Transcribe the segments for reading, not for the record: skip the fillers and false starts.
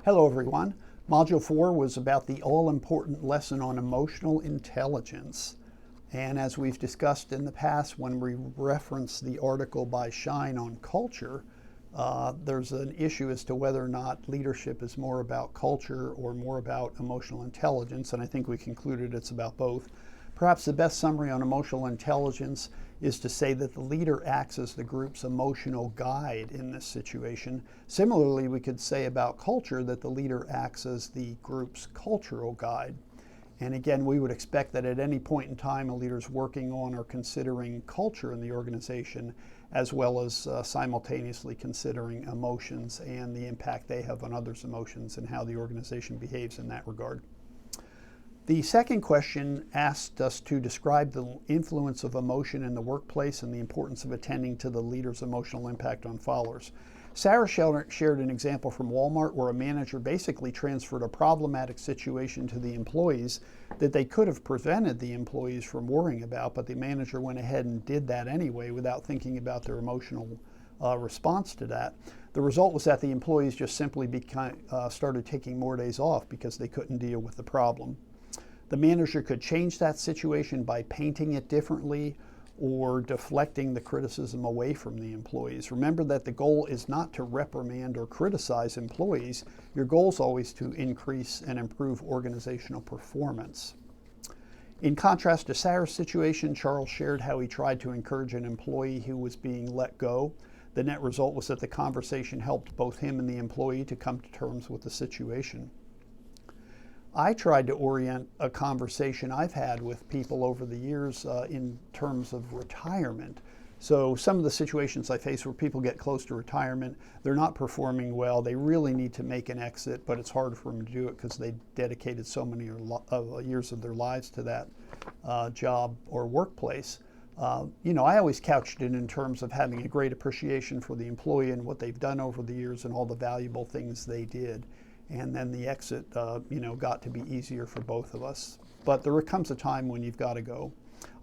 Hello everyone. Module 4 was about the all-important lesson on emotional intelligence. And as we've discussed in the past when we reference the article by Shine on culture, there's an issue as to whether or not leadership is more about culture or more about emotional intelligence, and I think we concluded it's about both. Perhaps the best summary on emotional intelligence is to say that the leader acts as the group's emotional guide in this situation. Similarly, we could say about culture that the leader acts as the group's cultural guide. And again, we would expect that at any point in time, a leader's working on or considering culture in the organization, as well as simultaneously considering emotions and the impact they have on others' emotions and how the organization behaves in that regard. The second question asked us to describe the influence of emotion in the workplace and the importance of attending to the leader's emotional impact on followers. Sarah shared an example from Walmart where a manager basically transferred a problematic situation to the employees that they could have prevented the employees from worrying about, but the manager went ahead and did that anyway without thinking about their emotional response to that. The result was that the employees just simply started taking more days off because they couldn't deal with the problem. The manager could change that situation by painting it differently or deflecting the criticism away from the employees. Remember that the goal is not to reprimand or criticize employees. Your goal is always to increase and improve organizational performance. In contrast to Sarah's situation, Charles shared how he tried to encourage an employee who was being let go. The net result was that the conversation helped both him and the employee to come to terms with the situation. I tried to orient a conversation I've had with people over the years in terms of retirement. So some of the situations I face where people get close to retirement, they're not performing well, they really need to make an exit, but it's hard for them to do it because they dedicated so many years of their lives to that job or workplace. I always couched it in terms of having a great appreciation for the employee and what they've done over the years and all the valuable things they did. And then the exit, got to be easier for both of us. But there comes a time when you've got to go.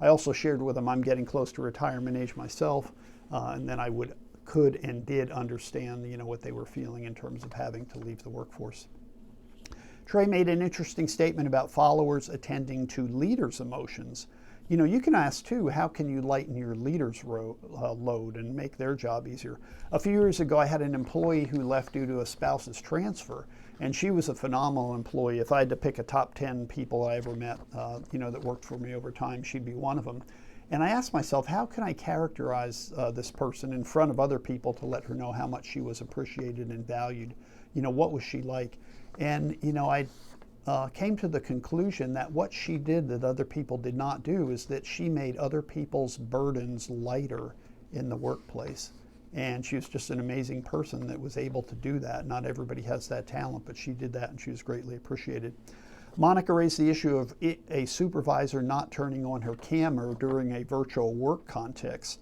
I also shared with them I'm getting close to retirement age myself, and then I could and did understand, what they were feeling in terms of having to leave the workforce. Trey made an interesting statement about followers attending to leaders' emotions. You can ask too, how can you lighten your leader's load and make their job easier? A few years ago, I had an employee who left due to a spouse's transfer, and she was a phenomenal employee. If I had to pick a top 10 people I ever met, that worked for me over time, she'd be one of them. And I asked myself, how can I characterize this person in front of other people to let her know how much she was appreciated and valued? What was she like? And, I came to the conclusion that what she did that other people did not do is that she made other people's burdens lighter in the workplace. And she was just an amazing person that was able to do that. Not everybody has that talent, but she did that and she was greatly appreciated. Monica raised the issue of a supervisor not turning on her camera during a virtual work context.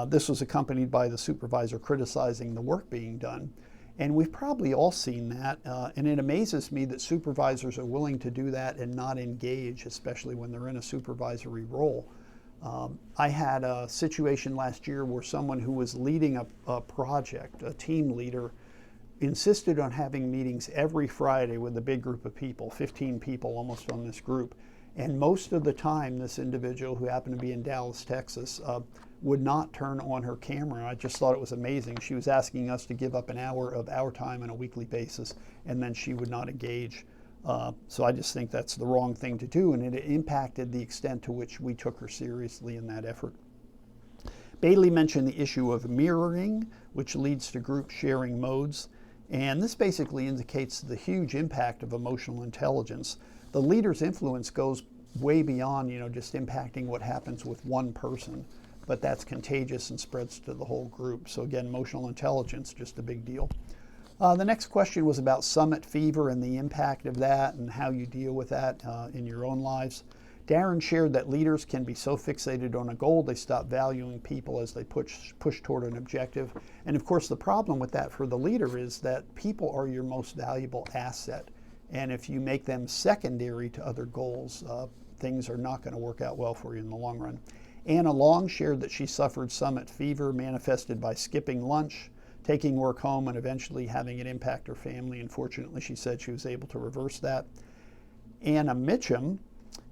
This was accompanied by the supervisor criticizing the work being done. And we've probably all seen that, and it amazes me that supervisors are willing to do that and not engage, especially when they're in a supervisory role. I had a situation last year where someone who was leading a project, a team leader, insisted on having meetings every Friday with a big group of people, 15 people almost on this group. And most of the time, this individual, who happened to be in Dallas, Texas, would not turn on her camera. I just thought it was amazing. She was asking us to give up an hour of our time on a weekly basis, and then she would not engage. So I just think that's the wrong thing to do, and it impacted the extent to which we took her seriously in that effort. Bailey mentioned the issue of mirroring, which leads to group sharing modes. And this basically indicates the huge impact of emotional intelligence. The leader's influence goes way beyond, just impacting what happens with one person, but that's contagious and spreads to the whole group. So again, emotional intelligence, just a big deal. The next question was about summit fever and the impact of that and how you deal with that in your own lives. Darren shared that leaders can be so fixated on a goal they stop valuing people as they push toward an objective. And of course, the problem with that for the leader is that people are your most valuable asset. And if you make them secondary to other goals, things are not going to work out well for you in the long run. Anna Long shared that she suffered summit fever manifested by skipping lunch, taking work home and eventually having it impact her family. Unfortunately, she said she was able to reverse that. Anna Mitchum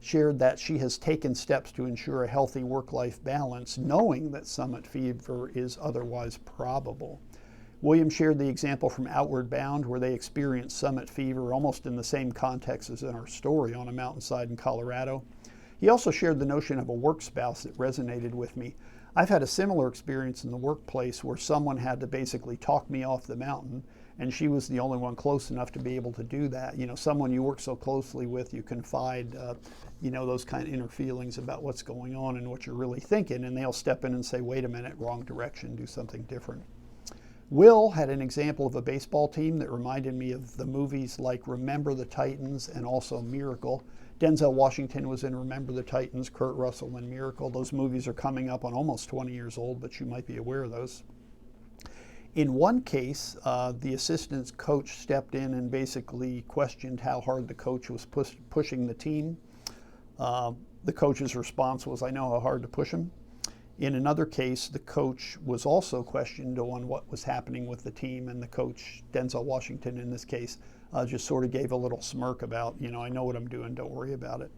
shared that she has taken steps to ensure a healthy work-life balance, knowing that summit fever is otherwise probable. William shared the example from Outward Bound, where they experienced summit fever almost in the same context as in our story on a mountainside in Colorado. He also shared the notion of a work spouse that resonated with me. I've had a similar experience in the workplace where someone had to basically talk me off the mountain, and she was the only one close enough to be able to do that. You know, someone you work so closely with, you confide, those kind of inner feelings about what's going on and what you're really thinking, and they'll step in and say, wait a minute, wrong direction, do something different. Will had an example of a baseball team that reminded me of the movies like Remember the Titans and also Miracle. Denzel Washington was in Remember the Titans, Kurt Russell in Miracle. Those movies are coming up on almost 20 years old, but you might be aware of those. In one case, the assistant coach stepped in and basically questioned how hard the coach was pushing the team. The coach's response was, I know how hard to push him. In another case, the coach was also questioned on what was happening with the team, and the coach, Denzel Washington in this case, just sort of gave a little smirk about, I know what I'm doing, don't worry about it.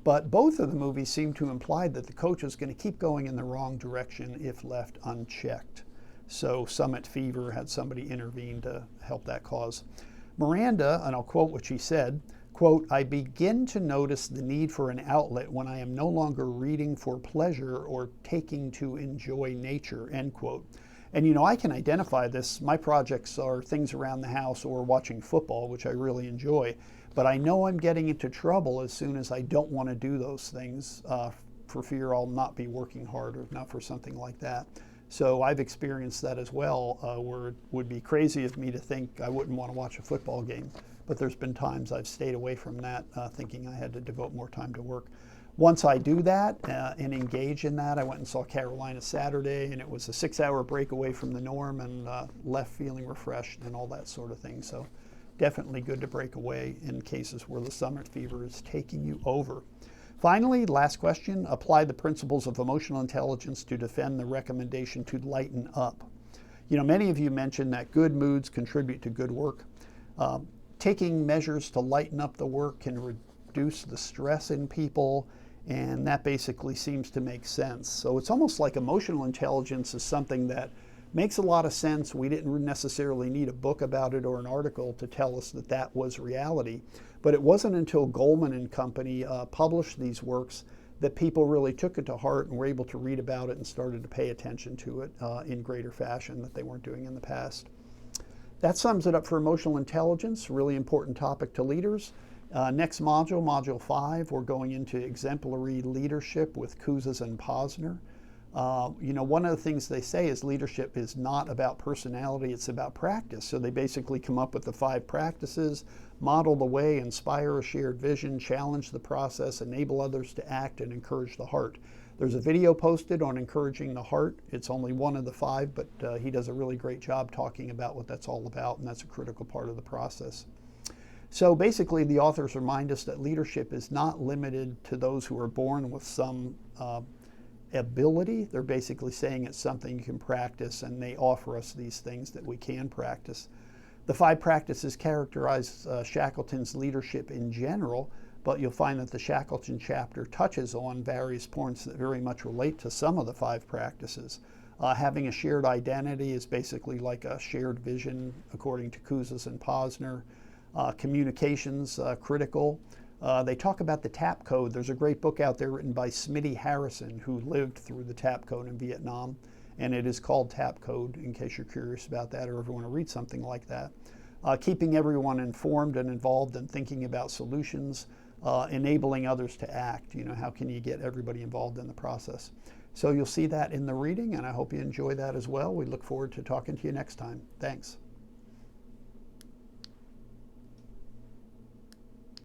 But both of the movies seem to imply that the coach is going to keep going in the wrong direction if left unchecked. So Summit Fever had somebody intervene to help that cause. Miranda, and I'll quote what she said, quote, I begin to notice the need for an outlet when I am no longer reading for pleasure or taking to enjoy nature, end quote. And I can identify this. My projects are things around the house or watching football, which I really enjoy. But I know I'm getting into trouble as soon as I don't want to do those things for fear I'll not be working hard or not for something like that. So I've experienced that as well, where it would be crazy of me to think I wouldn't want to watch a football game. But there's been times I've stayed away from that, thinking I had to devote more time to work. Once I do that and engage in that, I went and saw Carolina Saturday, and it was a 6-hour break away from the norm, and left feeling refreshed and all that sort of thing. So definitely good to break away in cases where the summit fever is taking you over. Finally, last question, apply the principles of emotional intelligence to defend the recommendation to lighten up. Many of you mentioned that good moods contribute to good work. Taking measures to lighten up the work can reduce the stress in people, and that basically seems to make sense. So it's almost like emotional intelligence is something that makes a lot of sense. We didn't necessarily need a book about it or an article to tell us that that was reality. But it wasn't until Goldman and Company published these works that people really took it to heart and were able to read about it and started to pay attention to it in greater fashion that they weren't doing in the past. That sums it up for emotional intelligence, really important topic to leaders. Next module, Module 5, we're going into exemplary leadership with Kouzes and Posner. One of the things they say is leadership is not about personality, it's about practice. So they basically come up with the 5 practices: model the way, inspire a shared vision, challenge the process, enable others to act, and encourage the heart. There's a video posted on encouraging the heart. It's only one of the 5, but he does a really great job talking about what that's all about, and that's a critical part of the process. So basically, the authors remind us that leadership is not limited to those who are born with some ability. They're basically saying it's something you can practice, and they offer us these things that we can practice. The 5 practices characterize Shackleton's leadership in general, but you'll find that the Shackleton chapter touches on various points that very much relate to some of the 5 practices. Having a shared identity is basically like a shared vision, according to Kouzes and Posner. Communications critical. They talk about the TAP code. There's a great book out there written by Smitty Harrison, who lived through the TAP code in Vietnam, and it is called TAP code, in case you're curious about that or ever want to read something like that. Keeping everyone informed and involved and thinking about solutions, enabling others to act. How can you get everybody involved in the process? So you'll see that in the reading, and I hope you enjoy that as well. We look forward to talking to you next time. Thanks.